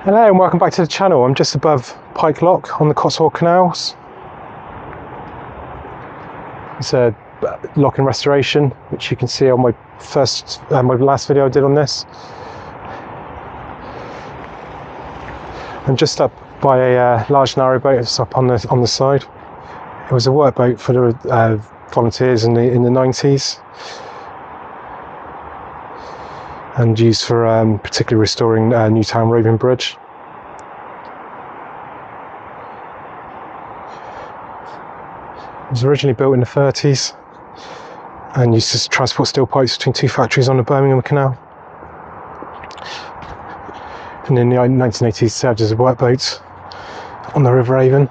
Hello and welcome back to the channel. I'm just above Pike Lock on the Cotswold Canals. It's a lock in restoration, which you can see on my last video I did on this. I'm just up by a large narrow boat that's up on the side. It was a work boat for the volunteers in the 90s. And used for particularly restoring Newtown Roving Bridge. It was originally built in the 30s and used to transport steel pipes between two factories on the Birmingham Canal. And in the 1980s served as a work boat on the River Avon.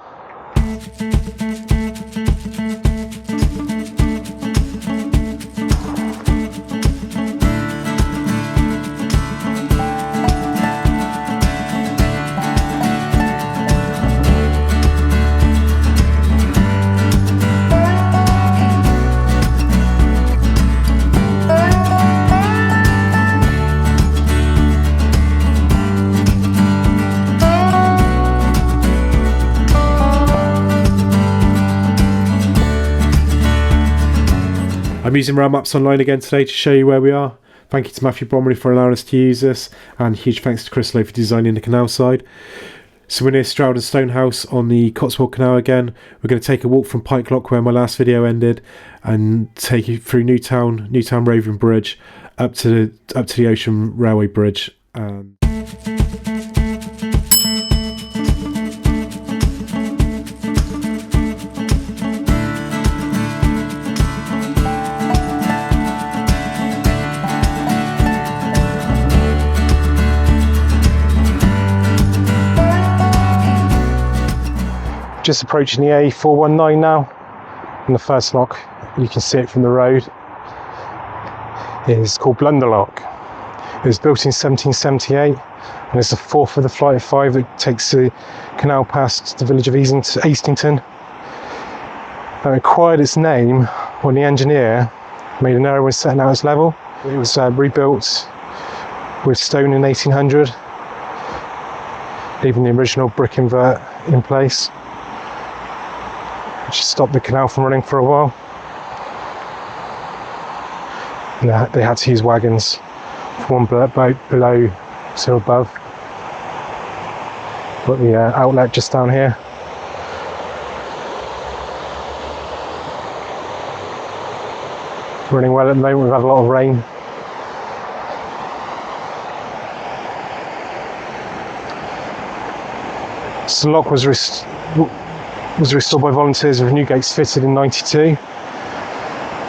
I'm using Rail Maps Online again today to show you where we are. Thank you to Matthew Bromley for allowing us to use this, and huge thanks to Chris Lowe for designing the canal side. So we're near Stroud and Stonehouse on the Cotswold Canal again. We're going to take a walk from Pike Lock, where my last video ended, and take you through Newtown Roving Bridge up to the Ocean Railway Bridge. Just approaching the A419 now, and the first lock, you can see it from the road, is called Blunder Lock. It was built in 1778 and it's the fourth of the flight of five that takes the canal past the village of Eastington. It acquired its name when the engineer made an error when setting out its level. It was rebuilt with stone in 1800, leaving the original brick invert in place, which stopped the canal from running for a while. And they had to use wagons, one boat below to above. Got the outlet just down here. Running well at the moment. We've had a lot of rain. So the lock was restored by volunteers with new gates fitted in 92.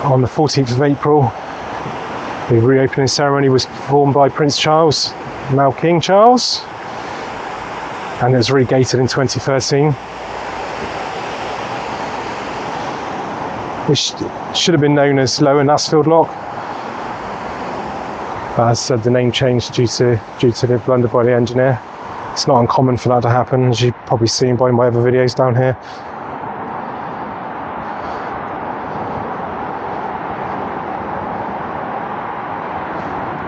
On the 14th of April, the reopening ceremony was performed by Prince Charles, now King Charles, and it was regated in 2013. It should have been known as Lower Nasfield Lock, but as I said, the name changed due to the blunder by the engineer. It's not uncommon for that to happen, as you've probably seen by my other videos down here.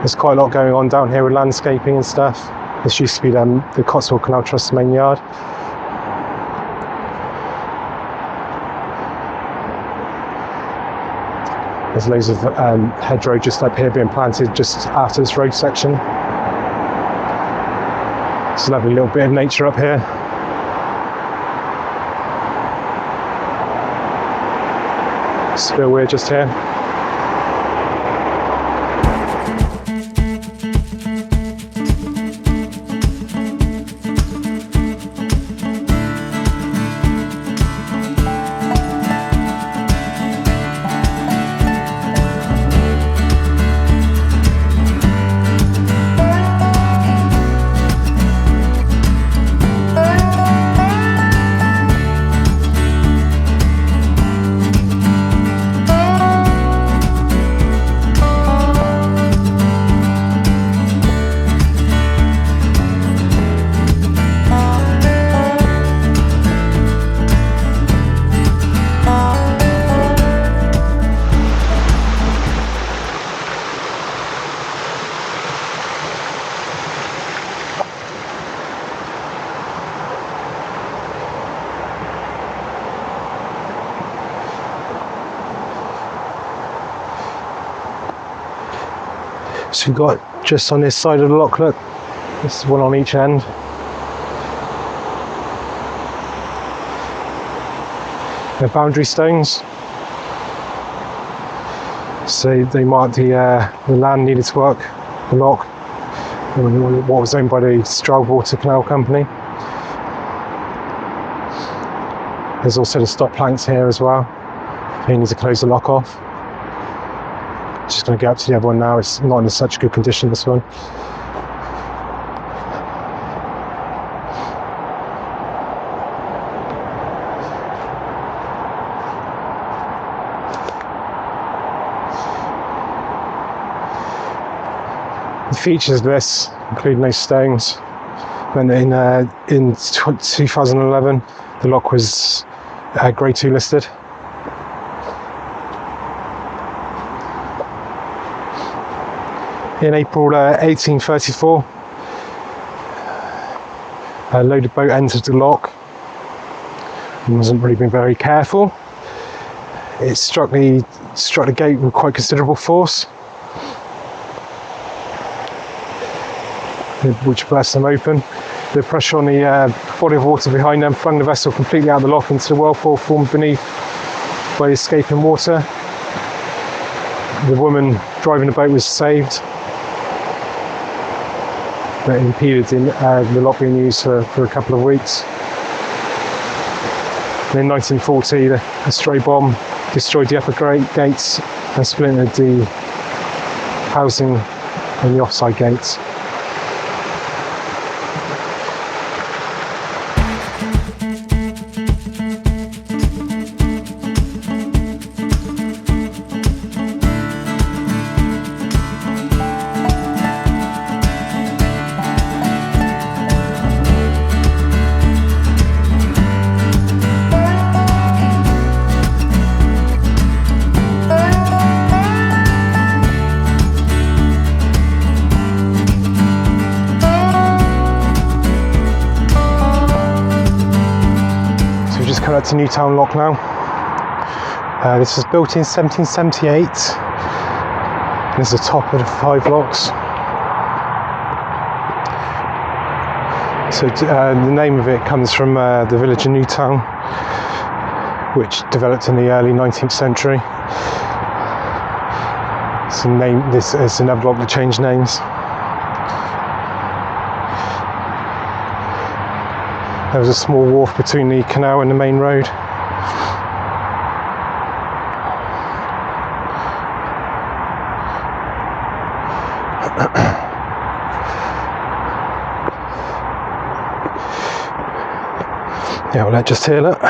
There's quite a lot going on down here with landscaping and stuff. This used to be the Cotswold Canal Trust's main yard. There's loads of hedgerow just up here being planted just after this road section. It's a lovely little bit of nature up here. Spillway just here. So we've got just on this side of the lock, look, this is one on each end. The boundary stones. So they marked the land needed to work, the lock, what was owned by the Stroudwater Canal Company. There's also the stop planks here as well. You need to close the lock off. Just going to go up to the other one now. It's not in such good condition, this one. The features of this, including those stones, meant that in 2011 the lock was Grade 2 listed. In April 1834, a loaded boat entered the lock and wasn't really being very careful. It struck the gate with quite considerable force, which burst them open. The pressure on the body of water behind them flung the vessel completely out of the lock into the whirlpool formed beneath by escaping water. The woman driving the boat was saved, but it impeded the lock being used for a couple of weeks. And in 1940, a stray bomb destroyed the upper gates and splintered the housing in the offside gates. Coming up to Newtown Lock now. This was built in 1778. This is the top of the 5 locks. So the name of it comes from the village of Newtown, which developed in the early 19th century. This is another lock that changed names. There was a small wharf between the canal and the main road. Yeah, well, let's just here, look.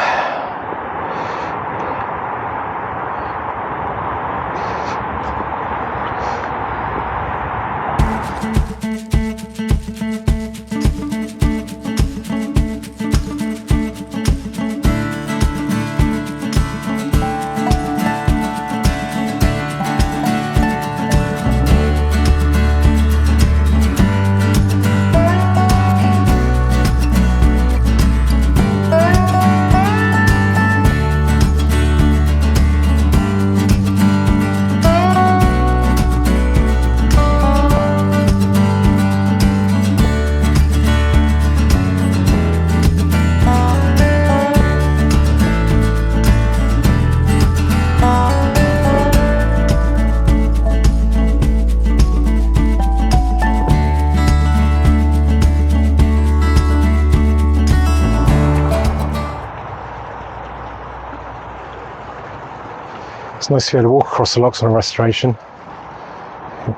It's nice to be able to walk across the locks on a restoration.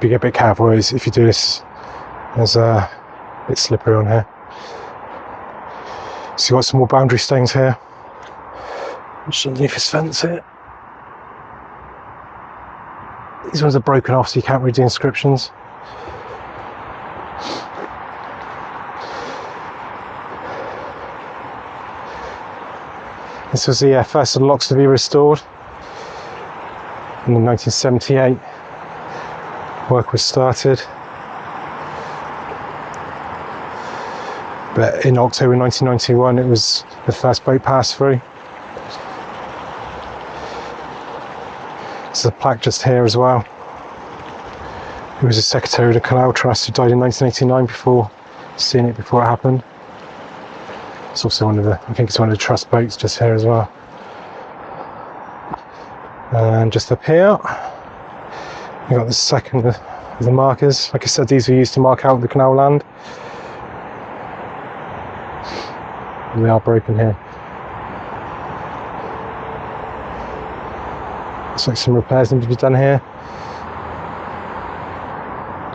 Be a bit careful if you do this. There's a bit slippery on here. So you've got some more boundary stones here. Just underneath this fence here. These ones are broken off so you can't read the inscriptions. This was the first of the locks to be restored. In 1978, work was started, but in October 1991 it was the first boat passed through. There's a plaque just here as well. It who was a secretary of the Canal Trust, who died in 1989 before seeing it before it happened. It's also one of the, I think it's one of the trust boats just here as well. And just up here, we've got the second of the markers. Like I said, these were used to mark out the canal land. And they are broken here. Looks like some repairs need to be done here.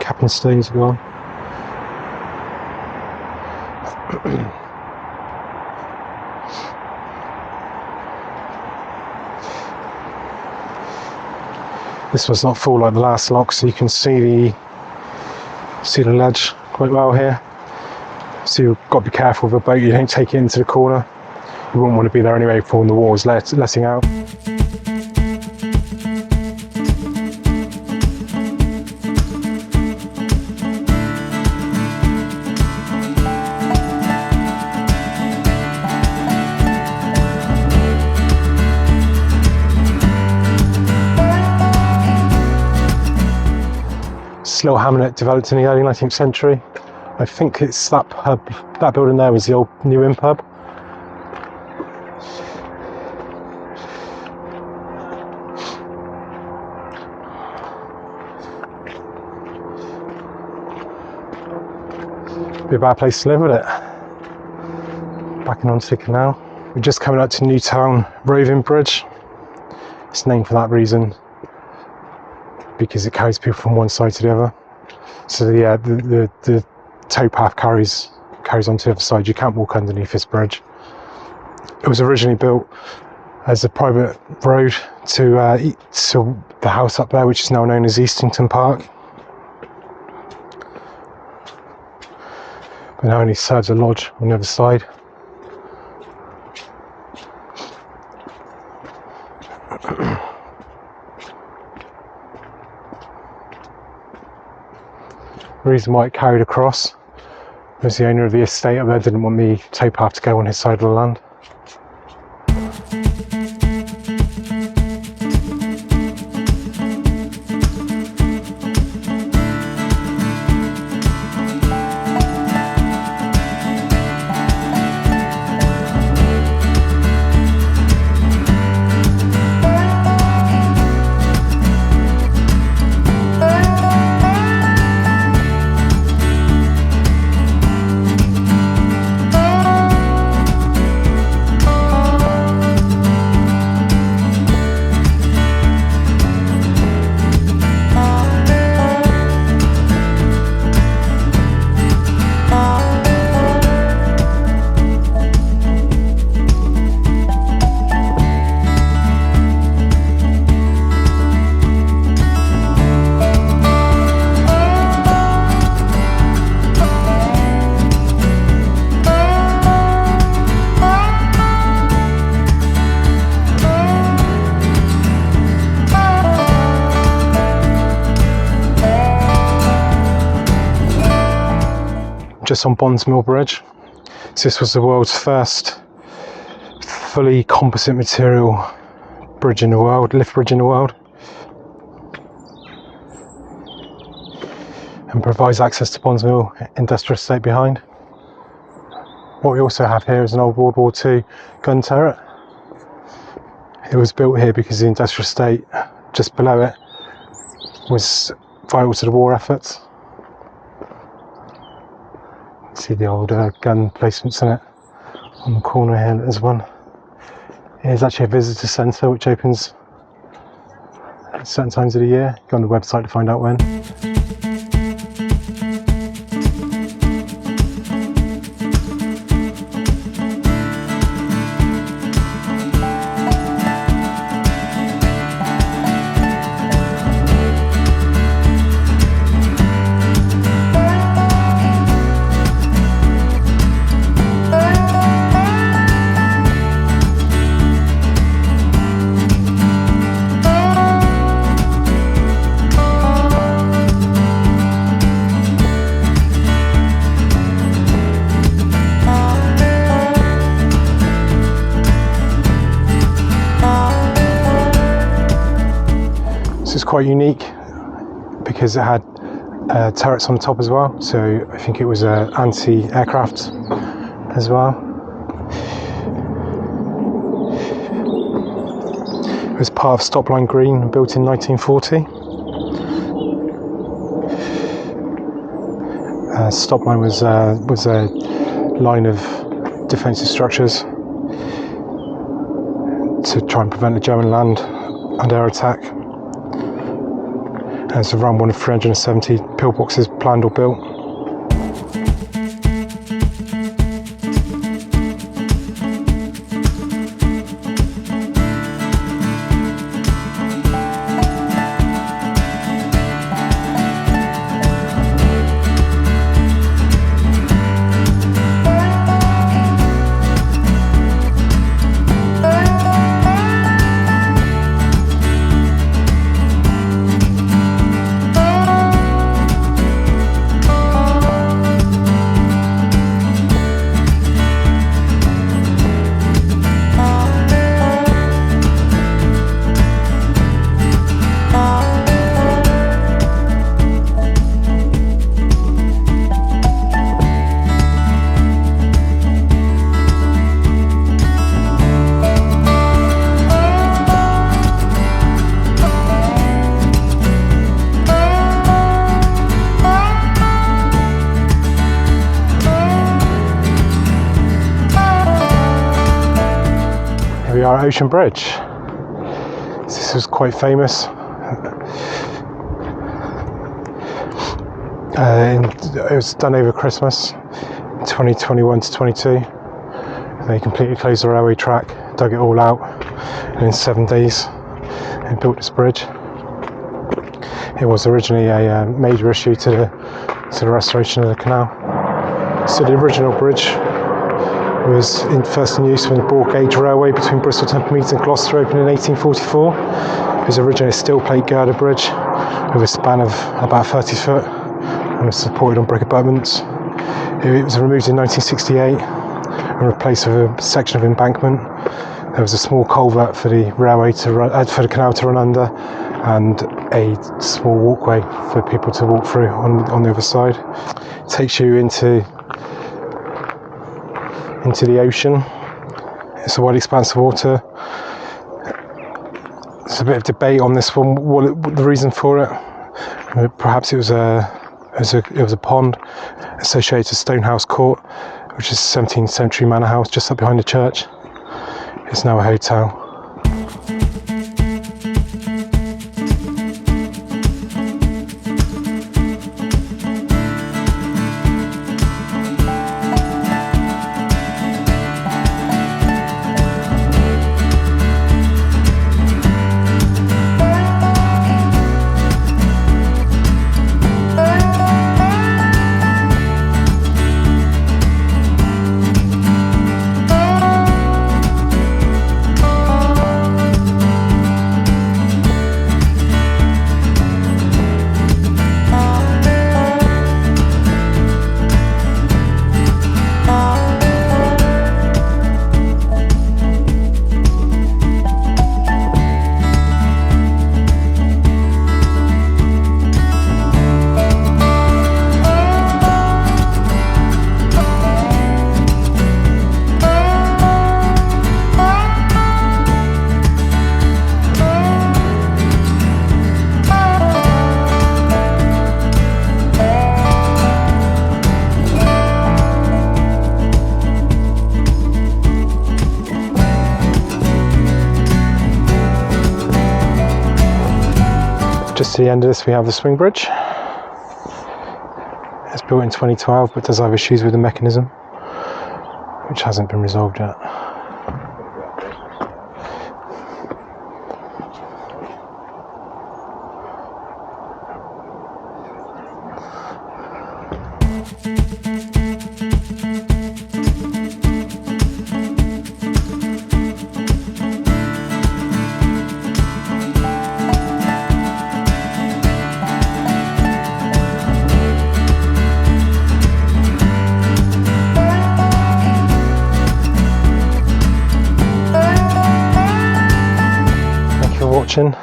Cap and stays are gone. This one's not full like the last lock, so you can see the ledge quite well here. So you've got to be careful with a boat, you don't take it into the corner. You wouldn't want to be there anyway for when the water's letting out. This little hamlet developed in the early 19th century. I think it's that pub, that building there was the old New Inn pub. Be a bad place to live, would it? Backing onto the canal. We're just coming up to Newtown Roving Bridge. It's named for that reason, because it carries people from one side to the other. So yeah, the towpath carries on to the other side. You can't walk underneath this bridge. It was originally built as a private road to the house up there, which is now known as Eastington Park. But now only serves a lodge on the other side. The reason why it carried across was the owner of the estate up there didn't want the towpath to go on his side of the land. Just on Bondsmill Bridge. So this was the world's first fully composite material bridge in the world, lift bridge in the world, and provides access to Bondsmill industrial estate behind. What we also have here is an old World War II gun turret. It was built here because the industrial estate just below it was vital to the war efforts. See the old gun placements in it. On the corner here, there's one. Here's actually a visitor centre which opens at certain times of the year. Go on the website to find out when. This is quite unique because it had turrets on the top as well, so I think it was anti-aircraft as well. It was part of Stop Line Green, built in 1940. Stop Line was a line of defensive structures to try and prevent the German land and air attack. And it's around one of 370 pillboxes planned or built. Here we are at Ocean Bridge. This was quite famous. It was done over Christmas, 2021 to 22. They completely closed the railway track, dug it all out, and in 7 days they built this bridge. It was originally a major issue to the restoration of the canal. So the original bridge was first in use when the broad gauge railway between Bristol, Temple and Gloucester opened in 1844. It was originally a steel plate girder bridge with a span of about 30 foot and was supported on brick abutments. It was removed in 1968 and replaced with a section of embankment. There was a small culvert for the railway for the canal to run under, and a small walkway for people to walk through on the other side. It takes you into the ocean. It's a wide expanse of water. There's a bit of debate on this one, what the reason for it. Perhaps it was a pond associated to Stonehouse Court, which is a 17th century manor house just up behind the church. It's now a hotel. Just to the end of this we have the swing bridge. It's built in 2012 but does have issues with the mechanism, which hasn't been resolved yet. Watching,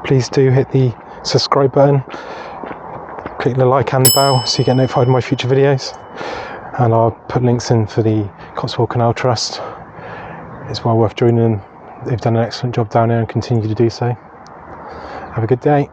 please do hit the subscribe button, click the like and the bell so you get notified of my future videos. And I'll put links in for the Cotswold Canal Trust. It's well worth joining them. They've done an excellent job down there and continue to do so. Have a good day.